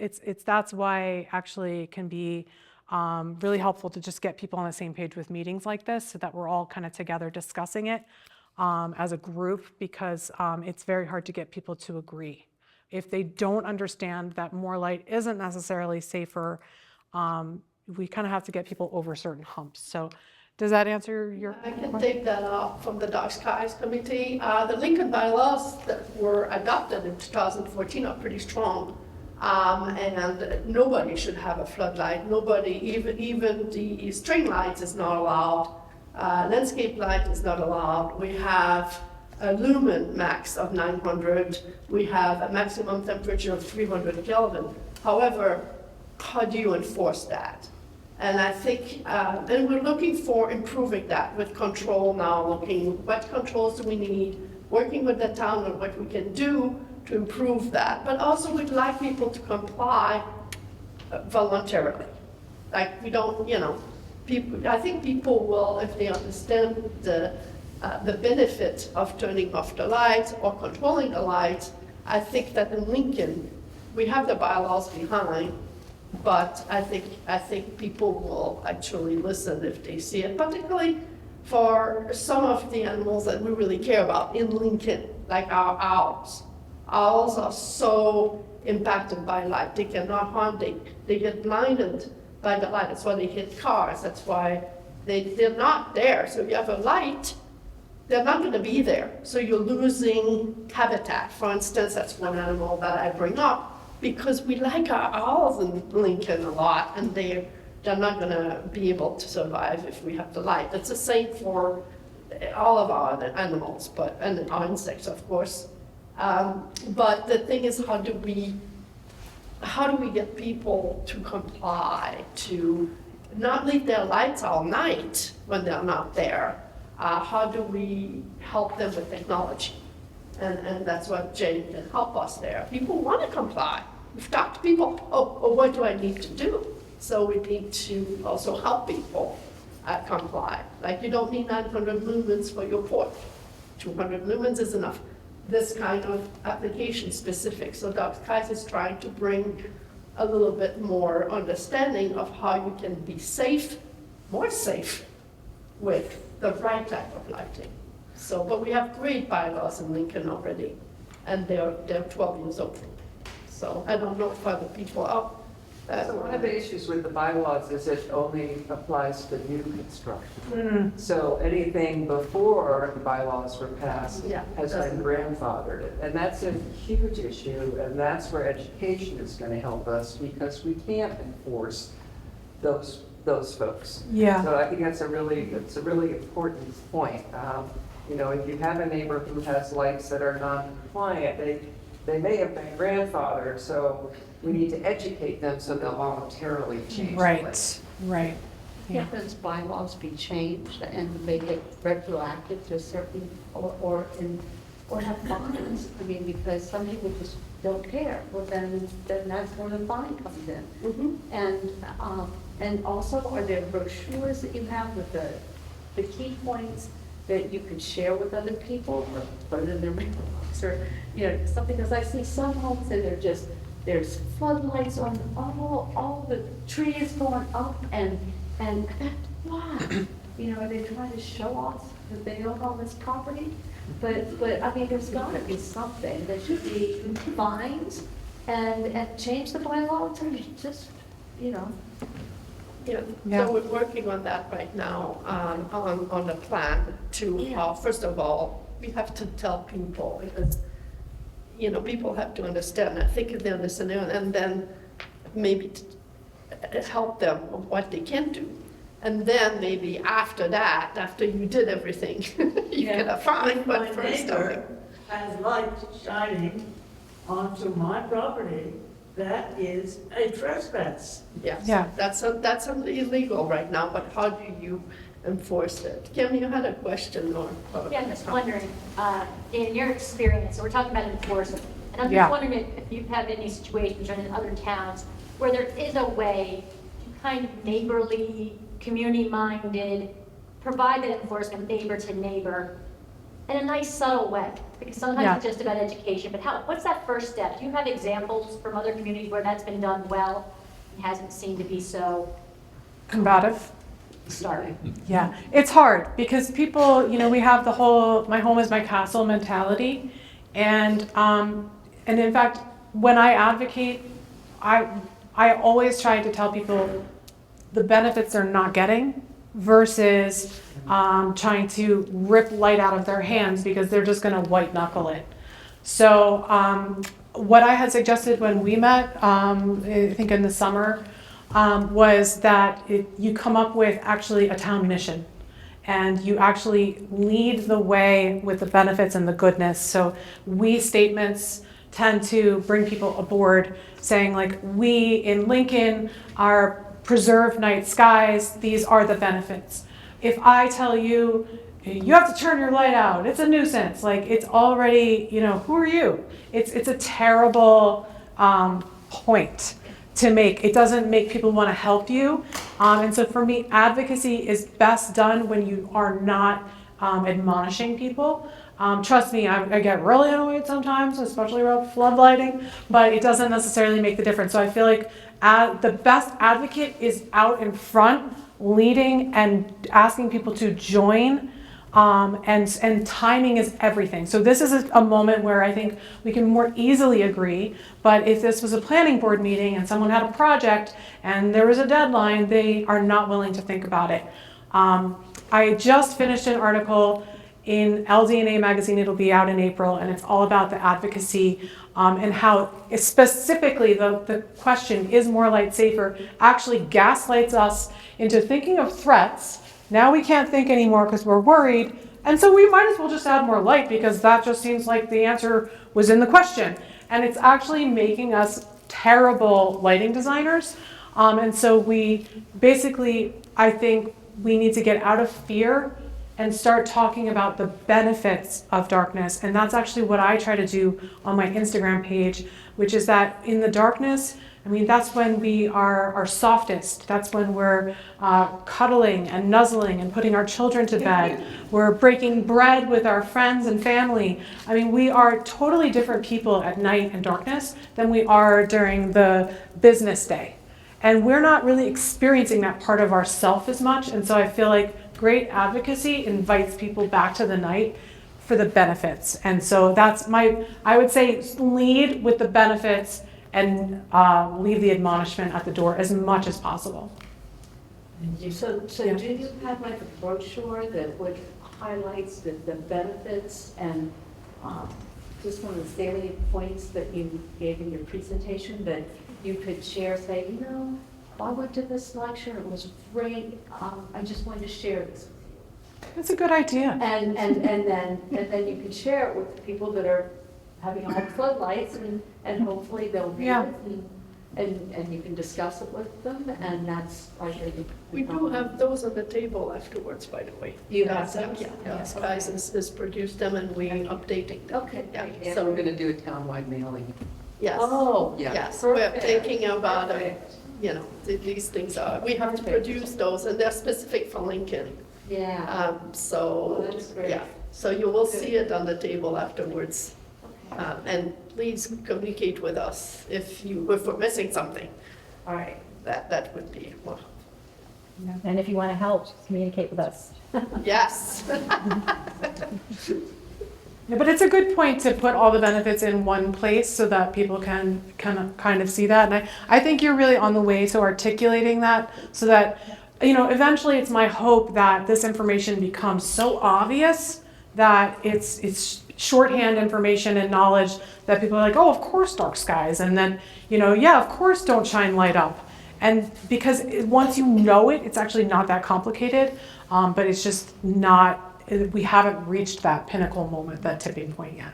that's why actually it can be really helpful to just get people on the same page with meetings like this, so that we're all kind of together discussing it as a group, because it's very hard to get people to agree. If they don't understand that more light isn't necessarily safer, we kind of have to get people over certain humps. So does that answer your question? I can take that off from the Dark Skies Committee. The Lincoln bylaws that were adopted in 2014 are pretty strong. And nobody should have a floodlight. Nobody, even the string lights is not allowed. Landscape light is not allowed. We have a lumen max of 900. We have a maximum temperature of 300 Kelvin. However, how do you enforce that? And I think, and we're looking for improving that with control now, looking what controls do we need, working with the town on what we can do to improve that. But also we'd like people to comply voluntarily. Like we don't, I think people will, if they understand the benefit of turning off the lights or controlling the lights. I think that in Lincoln, we have the bylaws behind, but I think people will actually listen if they see it, particularly for some of the animals that we really care about in Lincoln, like our owls. Owls are so impacted by light. They cannot harm, they get blinded by the light. That's why they hit cars. That's why they're not there. So if you have a light, they're not going to be there. So you're losing habitat. For instance, that's one animal that I bring up because we like our owls in Lincoln a lot, and they're not going to be able to survive if we have the light. It's the same for all of our animals, and our insects, of course. But the thing is, how do we get people to comply, to not leave their lights all night when they're not there? How do we help them with technology? And that's what Jane can help us there. People want to comply. We've talked to people, oh, what do I need to do? So we need to also help people comply. Like, you don't need 900 lumens for your porch. 200 lumens is enough. This kind of application specific. So Dr. Kais is trying to bring a little bit more understanding of how you can be safe, more safe, with the right type of lighting. So, but we have great bylaws in Lincoln already, and they're 12 years old. So I don't know if other people are. So one of the issues with the bylaws is it only applies to new construction. So anything before the bylaws were passed Yeah, has been grandfathered. And that's a huge issue, and that's where education is going to help us, because we can't enforce those folks. Yeah. So I think it's a really important point. You know, if you have a neighbor who has lights that are non-compliant, they may have been grandfathered, so we need to educate them so they'll voluntarily change the lights. Right. Yeah. Can't those bylaws be changed and make it retroactive to a certain, or have fines? I mean, because some people just don't care. Well, then that's where the fine comes in. Mm-hmm. And also, are there brochures that you have with the key points that you could share with other people, or put it in their mailbox, or, you know, something? Because I see some homes that are just, there's floodlights on all the trees going up, and why? You know, are they trying to show off that they own all this property? But I mean, there's gotta be something. There should be fines and change the bylaws, or just, you know. Yeah, Yeah. so we're working on that right now, on a plan to, first of all, we have to tell people, because, you know, people have to understand, I think if they understand, and then maybe help them of what they can do. And then maybe after that, after you did everything, you get a fine, but first of all. My neighbor has lights shining onto my property, that is a trespass. Yes, Yeah. that's illegal right now, but how do you enforce it? Kim, you had a question or? Yeah, I'm just wondering, in your experience, so we're talking about enforcement, and I'm Yeah. just wondering if you've had any situations or in other towns where there is a way to kind of neighborly, community-minded, provide that enforcement neighbor to neighbor in a nice subtle way, because sometimes Yeah. it's just about education, but what's that first step? Do you have examples from other communities where that's been done well and hasn't seemed to be so Combative. starting? Yeah, it's hard because people, you know, we have the whole "my home is my castle" mentality, and in fact, when I advocate, I always try to tell people the benefits they're not getting versus trying to rip light out of their hands because they're just going to white knuckle it. So what I had suggested when we met, I think in the summer, was that you come up with actually a town mission, and you actually lead the way with the benefits and the goodness. So we statements tend to bring people aboard, saying like, we in Lincoln are preserve night skies, these are the benefits. If I tell you, you have to turn your light out, it's a nuisance, like it's already, you know, who are you? It's a terrible point to make. It doesn't make people want to help you. And so for me, advocacy is best done when you are not admonishing people. Trust me, I get really annoyed sometimes, especially around floodlighting, but it doesn't necessarily make the difference. So I feel like the best advocate is out in front, leading and asking people to join, and timing is everything. So this is a moment where I think we can more easily agree, but if this was a planning board meeting and someone had a project and there was a deadline, they are not willing to think about it. I just finished an article in LDNA magazine, it'll be out in April, and it's all about the advocacy and how specifically the question, is more light safer, actually gaslights us into thinking of threats. Now we can't think anymore because we're worried, and so we might as well just add more light because that just seems like the answer was in the question. And it's actually making us terrible lighting designers And so we basically, I think we need to get out of fear and start talking about the benefits of darkness. And that's actually what I try to do on my Instagram page, which is that in the darkness, I mean, that's when we are our softest. That's when we're cuddling and nuzzling and putting our children to bed. We're breaking bread with our friends and family. I mean, we are totally different people at night and darkness than we are during the business day. And we're not really experiencing that part of ourself as much. And so I feel like great advocacy invites people back to the night for the benefits. And so that's I would say lead with the benefits and leave the admonishment at the door as much as possible. So do you have like a brochure that would highlights the benefits and just one of the salient points that you gave in your presentation that you could share, say, you know, I went to this lecture, it was great, I just wanted to share this. That's a good idea. And then you can share it with the people that are having all the floodlights and hopefully they'll read Yeah. it and you can discuss it with them and that's, I think. We do have those on the table afterwards, by the way. You have them? Yeah, Skies has produced them and we updating them. Okay. Yeah, And so, we're gonna do a townwide mailing. yes. Oh, Yeah. Yes, we're perfect. thinking about, Perfect. you know, these things are, we have to Perfect. produce those and they're specific for Lincoln. Yeah. So, Oh, that's great. yeah, so you will see it on the table afterwards. And please communicate with us if we're missing something. All right. That would be, well, And if you want to help, communicate with us. yes. Yeah, but it's a good point to put all the benefits in one place so that people can kind of see that. And I think you're really on the way to articulating that so that, you know, eventually it's my hope that this information becomes so obvious that it's shorthand information and knowledge that people are like, oh, of course dark skies. And then, you know, yeah, of course don't shine light up. And because once you know it, it's actually not that complicated, but it's just not, we haven't reached that pinnacle moment, that tipping point yet.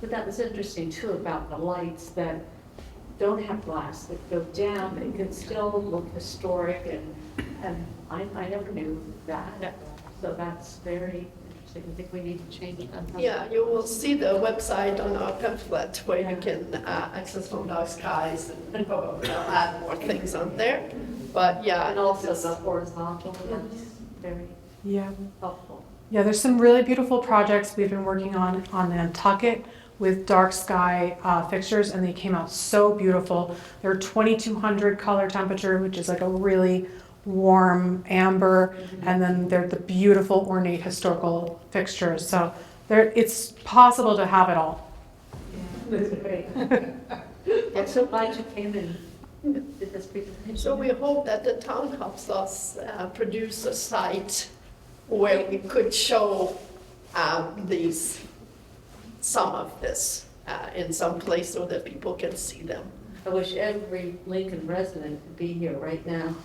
But that was interesting too about the lights that don't have glass, that go down, they can still look historic and I never knew that. So that's very interesting. I think we need to change that. Yeah, you will see the website on our pamphlet where you can access from dark skies and probably I'll add more things on there. But yeah. And also the horizontal, that's very Yeah. helpful. Yeah, there's some really beautiful projects we've been working on Nantucket with dark sky fixtures, and they came out so beautiful. They're 2200 color temperature, which is like a really warm amber, and then they're the beautiful ornate historical fixtures. So it's possible to have it all. That's great. I'm so glad you came and did this presentation. So we hope that the town helps us produce a site where we could show some of this in some place so that people can see them. I wish every Lincoln resident could be here right now.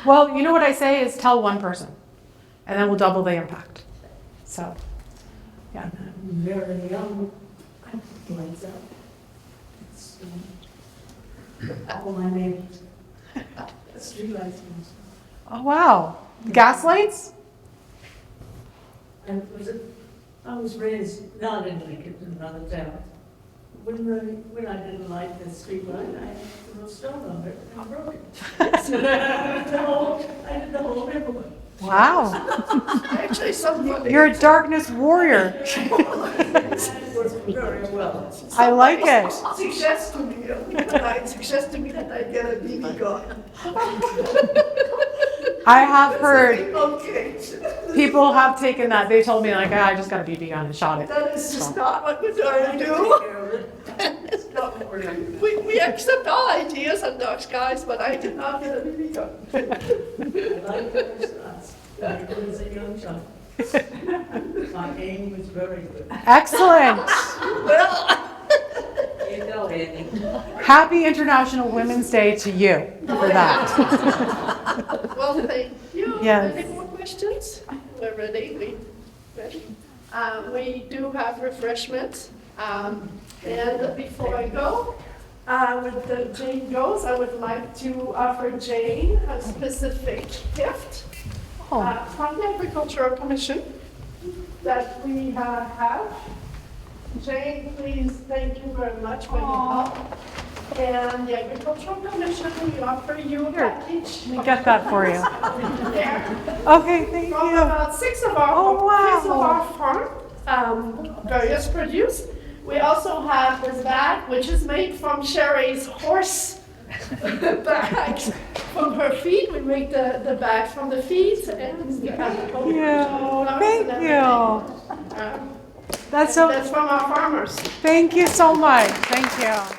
Well, you know what I say is tell one person, and then we'll double the impact. So, yeah. Very young. Lights up. All my neighbors. Street lights. Oh, wow. Gas lights? And I was raised not in Lincoln, in another town. When I didn't like the street light, I had to throw a stone on it and broke it. So I did the whole neighborhood. Wow. Actually, somebody. You're a darkness warrior. It worked very well. I like it. Suggest to me that I get a BB gun. I have heard Okay. people have taken that. They told me, like, I just got a BB gun and shot it. That is just not what we're trying to do. It's not what we're gonna do. We accept all ideas on dark skies, but I did not get a BB gun. I like those shots. I was a young child. My aim was very good. Excellent. Well, You know, Andy. Happy International Women's Day to you for that. well, thank you. Yes. Any more questions? We're ready. We ready? We do have refreshments. And before I go, With Jane goes, I would like to offer Jane a specific gift from the Agricultural Commission that we have. Jane, please, thank you very much for your help. And the Agricultural Commission, we offer you a package. Let me get that for you. There. Okay, thank From you. about six of our farm, various produce. We also have this bag, which is made from Sherry's horse bags from her feed. We make the bags from the feet and the agricultural flowers Thank and you. everything. That's That's from our farmers. Thank you so much. Thank you.